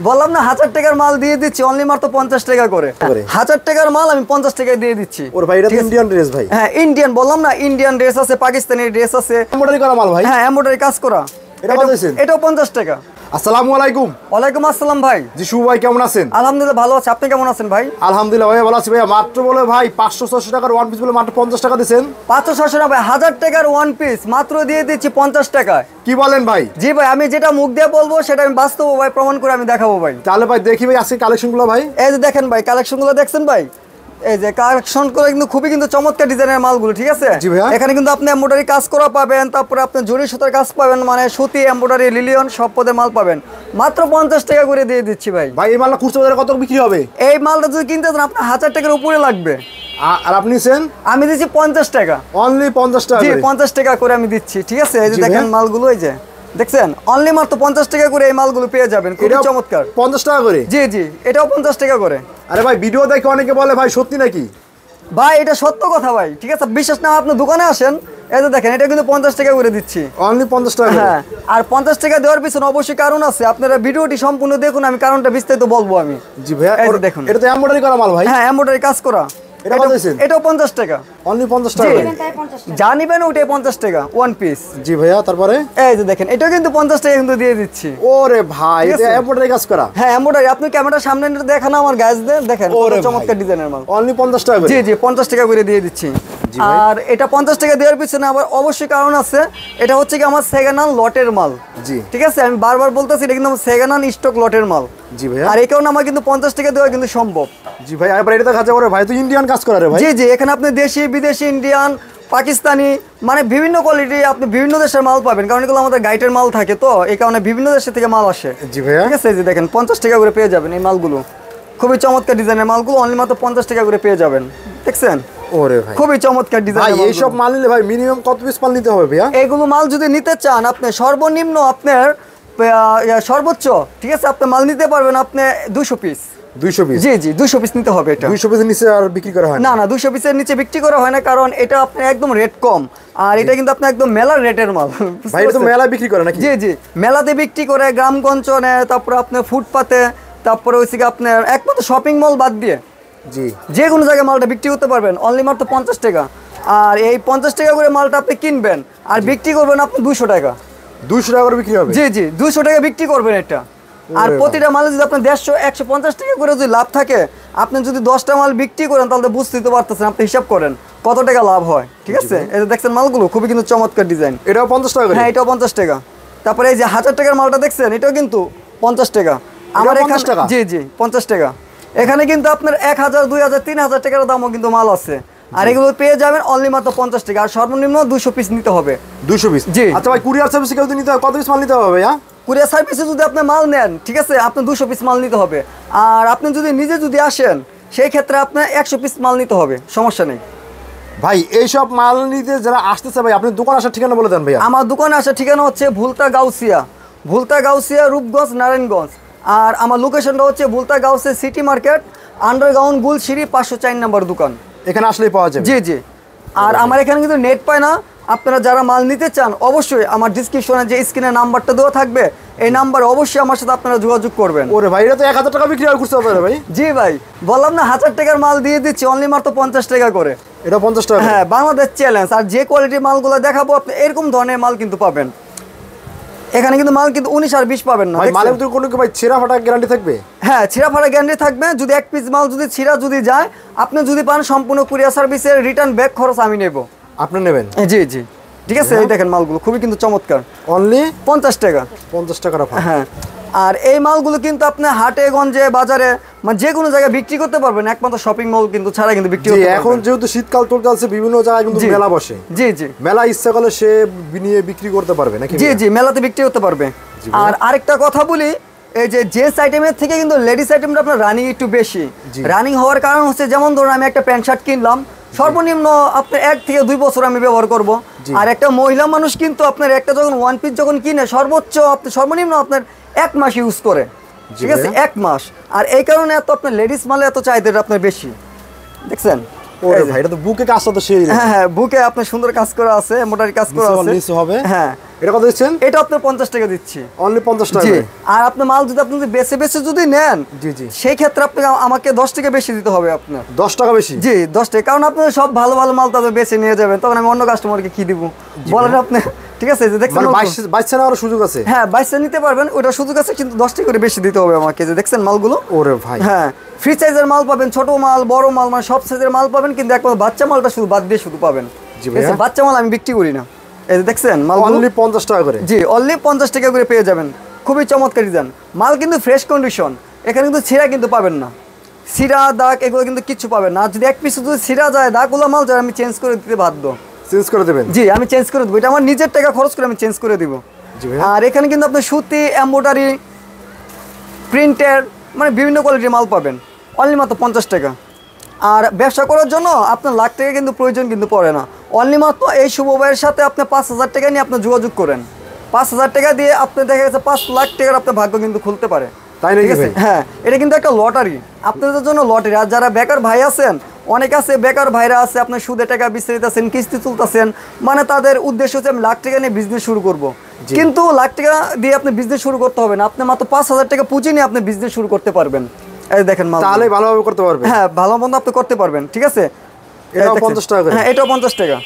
বললাম না 1000 টাকার মাল দিয়ে দিচ্ছি অনলি মাত্র 50 টাকা করে। 1000 টাকার মাল আমি 50 টাকায় দিয়ে দিচ্ছি। ওর ভাই এটা তো ইন্ডিয়ান ড্রেস ভাই। হ্যাঁ ইন্ডিয়ান, বললাম না ইন্ডিয়ান ড্রেস আছে, পাকিস্তানি ড্রেস আছে, এমব্রয়ডারি করা মাল ভাই। হ্যাঁ এমব্রয়ডারি কাজ করা। এটা কত দিয়েছেন? এটাও 50 টাকা। আসসালামু আলাইকুম। ওয়ালাইকুম আসসালাম ভাই। জি শুভ ভাই কেমন আছেন? আলহামদুলিল্লাহ ভালো আছি, আপনি কেমন আছেন ভাই? আলহামদুলিল্লাহ ভাই ভালো আছি ভাই। মাত্র বলে ভাই 500-600 টাকার ওয়ান পিস বলে মাত্র 50 টাকা দিবেন। 500-600 না ভাই, 1000 টাকার ওয়ান পিস মাত্র দিয়ে দিচ্ছি 50 টাকায়। কি বলেন ভাই? জি ভাই, আমি যেটা মুখ দিয়ে বলবো সেটা আমি বাস্তব ভাই প্রমাণ করে আমি দেখাবো ভাই। তাহলে ভাই দেখি ভাই আজকে কালেকশনগুলো ভাই। এই যে দেখেন ভাই, কালেকশনগুলো দেখছেন ভাই, এই যে কালেকশন করে কিন্তু খুবই কিন্তু চমৎকার ডিজাইনের মালগুলো, ঠিক আছে? জি ভাইয়া। এখানে কিন্তু আপনি এমব্রয়ডারি কাজ করা পাবেন, তারপরে আপনি জরি সুতার কাজ পাবেন, মানে সুতি এমব্রয়ডারি লিলিয়ন সব পদের মাল পাবেন। মাত্র 50 টাকা করে দিয়ে দিচ্ছি ভাই। ভাই এই মালটা খুচরা বাজারে কত বিক্রি হবে? এই মালটা যদি কিনতে চান আপনার 1000 টাকার উপরে লাগবে। আর আপনি নিছেন? আমি দিচ্ছি 50 টাকা। অনলি 50 টাকা জি করে। 50 টাকা করে আমি দিচ্ছি, ঠিক আছে? এই যে জি দেখেন ভাইয়া। মালগুলো, এই যে দেখছেন অনলি মাত্র 50 টাকা করে এই মালগুলো পেয়ে যাবেন, খুবই এটাও চমৎকার। 50 টাকা করে? জি জি, এটাও 50 টাকা করে। আরে ভাই ভিডিও দেখে অনেকে বলে ভাই সত্যি নাকি? ভাই এটা সত্য কথা ভাই, ঠিক আছে? বিশ্বাস না আপনি দোকানে আসেন, এই যে দেখেন এটা কিন্তু 50 টাকা করে দিচ্ছি। অনলি 50 টাকা করে? হ্যাঁ, আর 50 টাকা দেওয়ার পিছনে অবশ্যই কারণ আছে, আপনারা ভিডিওটি সম্পূর্ণ দেখুন, আমি কারণটা বিস্তারিত বলবো আমি। জি ভাইয়া। এই যে দেখুন, এটা তো এমব্রয়ডারি করা মাল ভাই। হ্যাঁ এমব্রয়ডারি কাজ করা। এটা কত দিয়েছেন? এটাও 50 টাকা। অনলি 50 টাকা করে? যা নিবেন ওটাই 50 টাকা ওয়ান পিস। জি ভাইয়া। তারপরে এই যে দেখেন এটাও কিন্তু 50 টাকা কিন্তু দিয়ে দিচ্ছি। ওরে ভাই ঠিক আছে? এটা এমব্রয়ডারি কাজ করা? হ্যাঁ এমব্রয়ডারি, আপনি ক্যামেরার সামনে নিয়ে দেখেন আমার গাছ দেন, দেখেন কত ওরে চমৎকার ভাই। ডিজাইনের মাল। অনলি 50 টাকা করে? জি জি 50 টাকা করে দিয়ে দিচ্ছি। জি ভাই। আর এটা 50 টাকা দেওয়ার পিছনে আবার অবশ্যই কারণ আছে, এটা হচ্ছে কি আমার সেকেন্ড হ্যান্ড লটের মাল। জি। ঠিক আছে, আমি বারবার বলতেছি এটা কিন্তু আমার সেকেন্ড হ্যান্ড স্টক লটের মাল। জি ভাইয়া। আর এই কারণে আমার কিন্তু 50 টাকা দেওয়া কিন্তু সম্ভব। জি ভাই। এবার এটা কাজ করে ভাই, তো ইন্ডিয়ান কাজ করে রে ভাই। জি জি, এখানে আপনি দেশি বিদেশি ইন্ডিয়ান পাকিস্তানি মানে বিভিন্ন কোয়ালিটি আপনি বিভিন্ন দেশের মাল পাবেন, কারণ এগুলো আমাদের গাইটের মাল থাকে, তো এই কারণে বিভিন্ন দেশের থেকে মাল আসে। জি ভাইয়া। ঠিক আছে, এই যে দেখেন 50 টাকা করে পেয়ে যাবেন এই মালগুলো, খুবই চমৎকার ডিজাইনের মালগুলো অনলি মাত্র 50 টাকা করে পেয়ে যাবেন। দেখছেন ওরে ভাই খুবই চমৎকার ভাই ডিজাইন। এইসব মাল নিলে ভাই মিনিমাম কত পিস মাল নিতে হবে ভাইয়া? এইগুলো মাল যদি নিতে চান আপনি সর্বনিম্ন আপনার সর্বোচ্চ, ঠিক আছে, আপনি মাল নিতে পারবেন আপনি 200 পিস। 200 পিস? জি জি 200 পিস নিতে হবে। এটা 200 পিসের নিচে আর বিক্রি করা হয় না না 200 পিসের নিচে বিক্রি করা হয় না, কারণ এটা আপনার একদম রেট কম, আর এটা কিন্তু আপনার একদম মেলার রেটের মাল। ভাই এটা তো মেলা বিক্রি করে নাকি? জি জি মেলাতে বিক্রি করে, গ্রামগঞ্জে, তারপরে আপনার ফুটপাতে, তারপরে হচ্ছে কি আপনার একমাত্র শপিং মল বাদ দিয়ে জি যে কোনো জায়গায় মালটা বিক্রি করতে পারবেন অনলি মাত্র 50 টাকা। আর এই 50 টাকা করে মালটা আপনি কিনবেন আর বিক্রি করবেন আপনি 200 টাকা। 200 টাকা করে বিক্রি হবে? জি জি 200 টাকা বিক্রি করবেন এটা। আর প্রতিটা মালে যদি আপনার 150 টাকা করে যদি লাভ থাকে, আপনি যদি 10টা মাল বিক্রি করেন তাহলে বুঝতে তো পারতেছেন, আপনি হিসাব করেন কত টাকা লাভ হয়। ঠিক আছে, এই যে দেখছেন মালগুলো খুবই কিন্তু চমৎকার ডিজাইন। এটাও 50 টাকা করে? হ্যাঁ এটাও 50 টাকা। তারপরে এই যে 1000 টাকার মালটা দেখছেন এটাও কিন্তু 50 টাকা। আমার এখানে জি জি 50 টাকা। এখানে কিন্তু আপনার 1000 2000 3000 টাকার দামও কিন্তু মাল আছে, আর এগুলো পেয়ে যাবেন অনলি মাত্র 50 টাকা। আর সর্বনিম্ন 200 পিস নিতে হবে। 200 পিস? জি। আচ্ছা ভাই কুরিয়ার সার্ভিসে কেউ নিতে হয় কত পিস মাল নিতে হবে ভাইয়া? কুরিয়ার সার্ভিসে যদি আপনি মাল নেন, ঠিক আছে, আপনি 200 পিস মাল নিতে হবে। আর আপনি যদি নিজে যদি আসেন সেই ক্ষেত্রে আপনার 100 পিস মাল নিতে হবে, সমস্যা নেই। ভাই এইসব মাল নিতে যারা আসতেছে ভাই আপনি দোকান আসার ঠিকানা বলে দেন ভাইয়া। আমার দোকানে আসার ঠিকানা হচ্ছে ভুলতা গাউসিয়া রূপগঞ্জ নারায়ণগঞ্জ। আর আমার লোকেশনটা হচ্ছে Bhulta Gausia city market, underground গুলশিরি 504 নম্বর দোকান। এখানে আসলেই পাওয়া যাবে? জি জি। আর আমার এখানে কিন্তু নেট পায় না, আপনারা যারা মাল নিতে চান অবশ্যই আমার ডিসক্রিপশনে যে স্ক্রিনে নাম্বারটা দেওয়া থাকবে এই নাম্বারে অবশ্যই আমার সাথে আপনারা যোগাযোগ করবেন। ওরে ভাই এটা তো 1000 টাকা বিক্রি করতে হবে ভাই। জি ভাই, বললাম না 1000 টাকার মাল দিয়ে দিচ্ছি অনলি মাত্র 50 টাকা করে। এটা 50 টাকা? হ্যাঁ বাংলাদেশ চ্যালেঞ্জ। আর যে কোয়ালিটির মালগুলো দেখাবো আপনি এরকম ধরনের মাল কিন্তু পাবেন এখানে, কিন্তু মাল কিন্তু 19 আর 20 পাবেন না। ভাই মালের ভিতরে কোনো কি ভাই ছিঁড়া ফাটা গ্যারান্টি থাকবে? হ্যাঁ ছিঁড়া ফাটা গ্যারান্টি থাকবে। যদি এক পিস মাল যদি ছিঁড়া যদি যায়, আপনি যদি পান সম্পূর্ণ কুরিয়ার সার্ভিসের রিটার্ন ব্যাক খরচ আমি নেব। আপনি নেবেন? জি জি ঠিক আছে। এই দেখেন মালগুলো খুবই কিন্তু চমৎকার, অনলি 50 টাকা। 50 টাকার অফার? হ্যাঁ। আর এই মালগুলো কিন্তু আপনি হাটে গঞ্জে বাজারে মানে যে কোনো জায়গায় বিক্রি করতে পারবেন, একমাত্র শপিং মল কিন্তু ছাড়া কিন্তু বিক্রি করতে পারবেন। এখন যেহেতু শীতকাল চলছে বিভিন্ন জায়গায় কিন্তু মেলা বসে। জি জি মেলা ইচ্ছা করলে সে নিয়ে বিক্রি করতে পারবে নাকি? জি জি মেলাতে বিক্রি করতে পারবে। আর আরেকটা কথা বলি, এই যে জেন্টস আইটেমের থেকে কিন্তু লেডিস আইটেমটা আপনার রানিং একটু বেশি। রানিং হওয়ার কারণ হচ্ছে যেমন ধরুন আমি একটা প্যান্ট শার্ট কিনলাম, সর্বনিম্ন আপনার 1 থেকে 2 বছর আমি ব্যবহার করব। আর একটা মহিলা মানুষ কিন্তু আপনার একটা যখন ওয়ান পিস যখন কিনে সর্বনিম্ন আপনার 1 মাস ইউজ করে। ঠিক আছে, 1 মাস। আর এই কারণে এত আপনার লেডিস মালে এত চাহিদা আপনার বেশি। দেখছেন ওরে ভাই এটা তো বুকে কাজটা তো সেই। হ্যাঁ হ্যাঁ বুকে আপনার সুন্দর কাজ করা আছে, মোটারি কাজ করা আছে। নিচে হবে। হ্যাঁ এটা কত দিচ্ছেন? এটা আপনার 50 টাকা দিচ্ছি, অনলি 50 টাকা জি। করে। আর আপনি মাল যদি আপনি বেছে বেছে যদি নেন, জি জি, সেই ক্ষেত্রে আপনি আমাকে 10 টাকা বেশি দিতে হবে আপনার। 10 টাকা বেশি? জি 10 টাকা, কারণ আপনি সব ভালো ভালো মাল তবে বেছে নিয়ে যাবেন, তখন আমি অন্য কাস্টমারকে কি দিব বলেন আপনি? ঠিক আছে, যে দেখছেন মানে 22 নেওয়ার সুযোগ আছে? হ্যাঁ 22 নিতে পারবেন, ওটা সুযোগ আছে, কিন্তু 10 টাকা করে বেশি দিতে হবে আমাকে। যে দেখছেন মালগুলো, ওরে ভাই, হ্যাঁ ফ্রি সাইজের মাল পাবেন, ছোট মাল বড় মাল মানে সব সাইজের মাল পাবেন, কিন্তু একমাত্র বাচ্চা মালটা শুধু বাদ দিয়ে শুধু পাবেন। জি ভাইয়া। বাচ্চা মাল আমি বিক্রি করি না। এই যে দেখছেন মাল অনলি 50 টাকা করে? জি অনলি 50 টাকা করে পেয়ে যাবেন, খুবই চমৎকার ডিজাইন মাল, কিন্তু ফ্রেশ কন্ডিশন, এখানে কিন্তু ছিঁড়া কিন্তু পাবেন না, ছিঁড়া দাগ এগুলো কিন্তু কিচ্ছু পাবেন না। যদি এক পিস যদি ছিঁড়া যায় দাগগুলো মাল যায়, আমি চেঞ্জ করে দিতে বাধ্য। চেঞ্জ করে দেবেন? জি আমি চেঞ্জ করে দেবো, এটা আমার নিজের টাকা খরচ করে আমি চেঞ্জ করে দিব। জি ভাই। আর এখানে কিন্তু আপনি সুতি, এমব্রয়ডারি, প্রিন্টের মানে বিভিন্ন কোয়ালিটির মাল পাবেন, অনলি মাত্র 50 টাকা। আর ব্যবসা করার জন্য আপনার লাখ টাকা কিন্তু প্রয়োজন কিন্তু পড়ে না, অনলি মাত্র এই শুভ ভাইয়ের সাথে আপনি 5000 টাকা নিয়ে আপনি যোগাযোগ করেন, 5000 টাকা দিয়ে আপনি দেখা গেছে 5 লাখ টাকার আপনার ভাগ্য কিন্তু খুলতে পারে। তাই নাকি ভাই? হ্যাঁ এটা কিন্তু একটা লটারি আপনাদের জন্য, লটারি। আর যারা বেকার ভাই আছেন, অনেক আছে বেকার ভাইরা আছে, আপনার সুদে টাকা বিস্তারিতেছেন, কিস্তি তুলতেছেন, মানে তাদের উদ্দেশ্য হচ্ছে আমি লাখ টাকা নিয়ে বিজনেস শুরু করব, কিন্তু লাখ টাকা দিয়ে আপনি বিজনেস শুরু করতে হবে না, আপনি মাত্র 5000 টাকা পুঁজি নিয়ে আপনি বিজনেস শুরু করতে পারবেন। এই দেখেন মাল, তাহলে ভালোভাবে করতে পারবে? হ্যাঁ ভালো মন্দ আপনি করতে পারবেন, ঠিক আছে। এটাও 50 টাকা করে? হ্যাঁ এটাও 50 টাকা।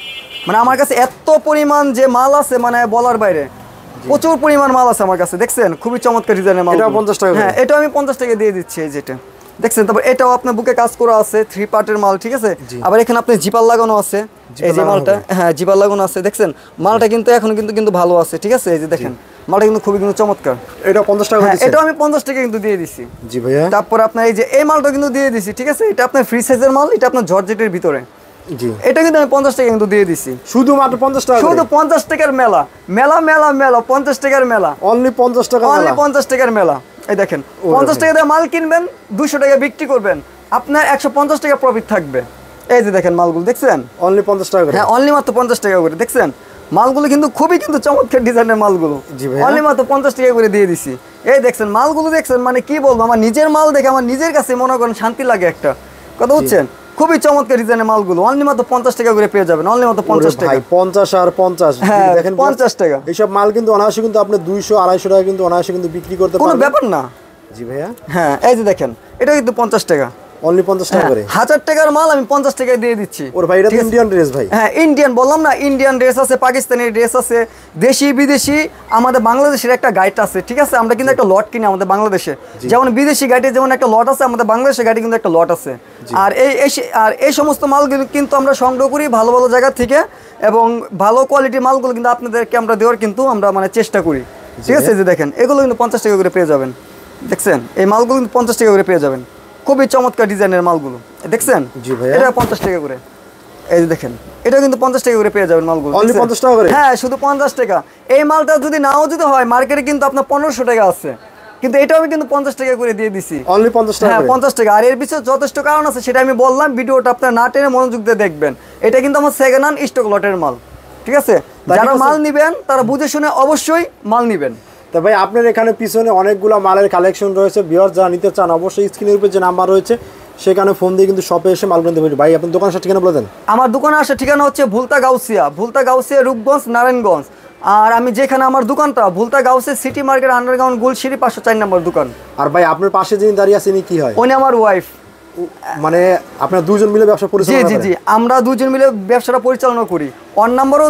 মানে আমার কাছে এত পরিমাণ যে মাল আছে মানে বলার বাইরে, প্রচুর পরিমাণ মাল আছে আমার কাছে, দেখছেন খুবই চমৎকার ডিজাইনের মাল। এটাও 50 টাকা? হ্যাঁ এটাও আমি 50 টাকা দিয়ে দিচ্ছি, এই যেটা দেখছেন। তারপর এটাও আপনার বুকে কাজ করা আছে, 3 পার্টের মাল, ঠিক আছে। আবার এখানে আপনার জিপার লাগানো আছে, এই যে মালটা, হ্যাঁ জিপার লাগানো আছে, দেখছেন মালটা কিন্তু এখন কিন্তু ভালো আছে, ঠিক আছে। এই যে দেখেন মালটা কিন্তু খুবই কিন্তু চমৎকার। এটা 50 টাকা হ্যাঁ দিচ্ছেন? এটাও আমি 50 টাকা কিন্তু দিয়ে দিচ্ছি। জি ভাইয়া। তারপর আপনার এই যে এই মালটা কিন্তু দিয়ে দিচ্ছি, ঠিক আছে। এটা আপনার ফ্রি সাইজের মাল, এটা আপনার জর্জেটের ভিতরে। জি, এটা কিন্তু আমি 50 টাকা কিন্তু দিয়ে দিচ্ছি, শুধুমাত্র 50 টাকা? শুধু 50 টাকার মেলা, মেলা মেলা মেলা 50 টাকার মেলা, অনলি 50 টাকা? অনলি 50 টাকার মেলা। এই দেখেন 50 টাকা দিয়ে মাল কিনবেন, 200 টাকা বিক্রি করবেন, আপনার 150 টাকা প্রফিট থাকবে। এই যে দেখেন মালগুলো দেখছেন, অনলি 50 টাকা করে? হ্যাঁ অনলি মাত্র 50 টাকা করে, দেখছেন মালগুলো কিন্তু খুবই কিন্তু চমৎকার ডিজাইনের মালগুলো। জি ভাই। অনলি মাত্র 50 টাকা করে দিয়ে দিছি। এই দেখছেন মালগুলো দেখছেন, মানে কি বলবো, আমার নিজের মাল দেখে আমার নিজের কাছে মনে করেন শান্তি লাগে একটা কথা, বুঝছেন। খুবই চমৎকার ডিজাইনের মালগুলো, অনলি মাত্র 50 টাকা করে পেয়ে যাবেন, অনলি মাত্র 50 টাকা। ভাই 50 আর 50, হ্যাঁ দেখেন 50 টাকা। এইসব মাল কিন্তু অনায়াসে কিন্তু আপনি 200 250 টাকা কিন্তু অনায়াসে কিন্তু বিক্রি করতে কোনো পারবেন। ব্যাপার না। জি ভাইয়া। হ্যাঁ এই যে দেখেন এটা কিন্তু 50 টাকা, অনলি 50 টাকা করে? 1000 টাকার মাল আমি 50 টাকায় দিয়ে দিচ্ছি। ওর ভাই এটা তো ইন্ডিয়ান ড্রেস ভাই। হ্যাঁ ইন্ডিয়ান বললাম না, ইন্ডিয়ান ড্রেস আছে, পাকিস্তানি ড্রেস আছে, দেশি বিদেশি, আমাদের বাংলাদেশের একটা গাইড আছে, ঠিক আছে। আমরা কিন্তু একটা লট কিনি আমাদের বাংলাদেশে, যেমন বিদেশি গাইডে যেমন একটা লট আছে, আমাদের বাংলাদেশের গাইডে কিন্তু একটা লট আছে। আর এই সমস্ত মালগুলো কিন্তু আমরা সংগ্রহ করি ভালো ভালো জায়গা থেকে, এবং ভালো কোয়ালিটির মালগুলো কিন্তু আপনাদেরকে আমরা দেওয়ার কিন্তু আমরা মানে চেষ্টা করি, ঠিক আছে। যে দেখেন এগুলো কিন্তু 50 টাকা করে পেয়ে যাবেন, দেখছেন এই মালগুলো কিন্তু 50 টাকা করে পেয়ে যাবেন, খুবই চমৎকার ডিজাইনের মালগুলো, দেখছেন। জি ভাই। এটা 50 টাকা করে, এই যে দেখেন এটা কিন্তু 50 টাকা করে পেয়ে যাবেন মালগুলো, অনলি 50 টাকা করে? হ্যাঁ শুধু 50 টাকা। এই মালটা যদি নাও যদি হয় মার্কেটে কিন্তু আপনার 1500 টাকা আছে, কিন্তু এটাও আমি কিন্তু 50 টাকা করে দিয়ে দিছি, অনলি 50 টাকা? হ্যাঁ 50 টাকা। আর এর পিছনে যথেষ্ট কারণ আছে, সেটা আমি বললাম, ভিডিওটা আপনার না টেনে মনোযোগ দিয়ে দেখবেন। এটা কিন্তু আমার সেকেন্ড হ্যান্ড স্টক লটের মাল, ঠিক আছে। যারা মাল নিবেন তারা বুঝে শুনে অবশ্যই মাল নিবেন। তো ভাই আপনার এখানে পিছনে অনেকগুলো মালের কালেকশন রয়েছে, ভিউয়ার যারা নিতে চান অবশ্যই স্ক্রিনের উপর যে নাম্বার রয়েছে সেখানে ফোন দিয়ে কিন্তু শপে এসে মাল কিনতে পারবেন। ভাই আপনার দোকানের সাথে ঠিকানা বলে দেন। আমার দোকানে আসার ঠিকানা হচ্ছে ভুলতা গাউসিয়া রূপগঞ্জ নারায়ণগঞ্জ। আর আমি যেখানে আমার দোকানটা Bhulta Gausia city market underground গুলশিরি 504 নম্বর দোকান। আর ভাই আপনার পাশে যিনি দাঁড়িয়ে আছেন কি হয়? উনি আমার ওয়াইফ। মানে আপনারা দুজন মিলে ব্যবসা পরিচালনা করেন? জি আমরা দুজন মিলে ব্যবসাটা পরিচালনা করি। অন নাম্বারও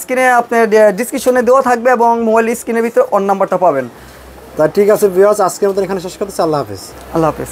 স্ক্রিনে আপনার ডিসক্রিপশনে দেওয়া থাকবে, এবং মোবাইল স্ক্রিনের ভিতরে অন নাম্বারটা পাবেন। তা ঠিক আছে ভিউয়ার্স, আজকের মতো এখানে শেষ করতেছি। আল্লাহ হাফেজ। আল্লাহ হাফেজ।